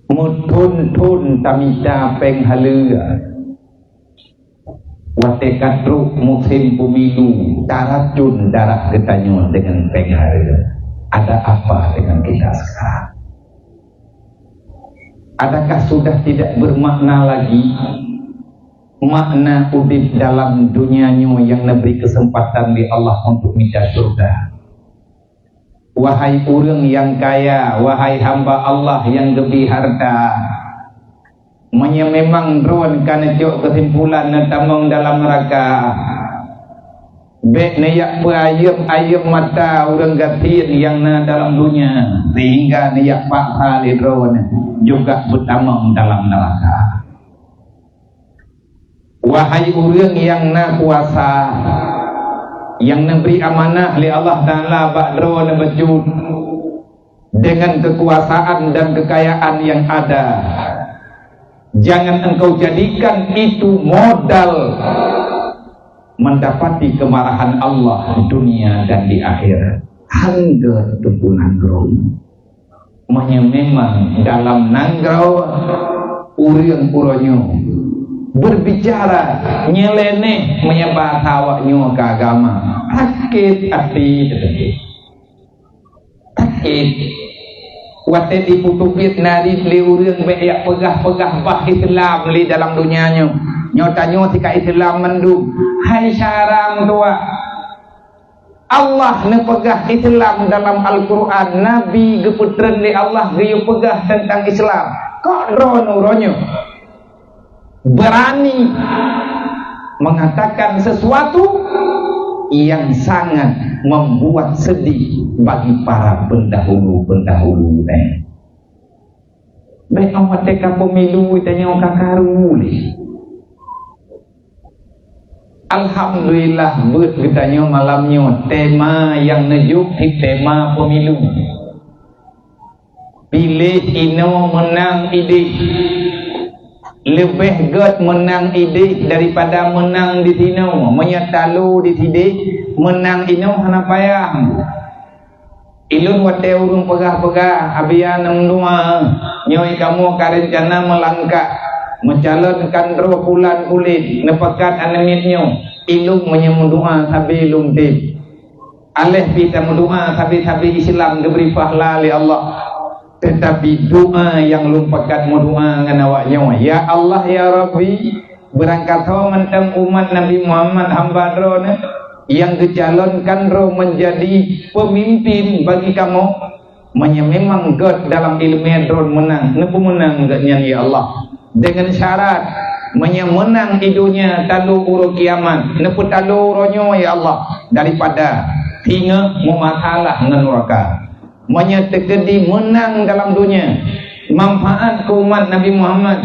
Mutun tamita penghalua watekat ruk musim pemilu taracun darah ketanyo dengan penghalua. Ada apa dengan kita sekarang? Adakah sudah tidak bermakna lagi makna udip dalam dunianya yang memberi kesempatan di Allah untuk minta surga? Wahai orang yang kaya, wahai hamba Allah yang lebih harta, memang drone kana cok kesimpulan tamang dalam neraka. Bek nayak ayam mata orang gatin yang na dalam dunia, sehingga nayak paksa di drone juga bertamang dalam neraka. Wahai orang yang na kuasa, yang memberi amanah oleh Allah Ta'ala ba'dro dan bejud dengan kekuasaan dan kekayaan yang ada, jangan engkau jadikan itu modal mendapati kemarahan Allah di dunia dan di akhirat. Hangga tubuh nanggro memang dalam nanggro uriang puronyo berbicara nyeleneh menyebah tawaknya ke agama. Sakit hati, sakit wate diputupit nari li urang beyak pegah-pegah bah Islam li dalam dunianya nyotanyo tika Islam mendung. Hai syarang tua Allah ne pegah Islam dalam Al-Quran, Nabi geputren li Allah gayu pegah tentang Islam. Kok rono-ronyo berani mengatakan sesuatu yang sangat membuat sedih bagi para pendahulu-pendahulu. Baik awak teka pemilu tanya orang karuli. Alhamdulillah buat kitanya malamnya tema yang nejuk di tema pemilu. Pilih ino menang ide. Lebih god menang ide daripada menang di sini. Menyatalu di sini menang ino hana payah. Ilun wate urung pegah-pegah abian nungdua nyoi kamu karencana melangkah mencalonkan roh bulan kulit nepekat anemitnya ilung menyemudua sabi ilung tip aleh pita mudua sabi Islam diberi pahala oleh Allah. Tetapi doa yang lumpakat doa dengan awaknya, ya Allah ya Rabbi, berangkat mentang umat Nabi Muhammad hamba drone yang dicalonkan roh menjadi pemimpin bagi kamu, memang God dalam ilmu drone menang, nepu menang gadnya ya Allah dengan syarat menang idunya talu uru kiamat, nepu talu uronya ya Allah daripada hingga memasalah dengan neraka. Menyatakan menang dalam dunia, manfaat ke umat Nabi Muhammad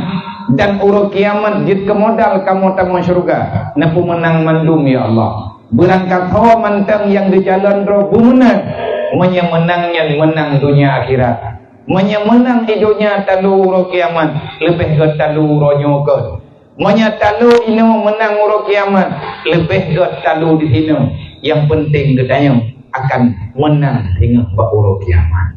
dan urut kiamat jid ke modal kamu tamu syurga. Napu menang mandum ya Allah. Berangkat hawa mantang yang di jalan roh bumenang, menangnya menang dunia akhirat. Menang hidupnya talu urut kiamat, lebih ke talu ronyo ke. Talu ini menang urut kiamat, lebih ke talu di sini. Yang penting katanya akan menang hingga ba'urul kiamat.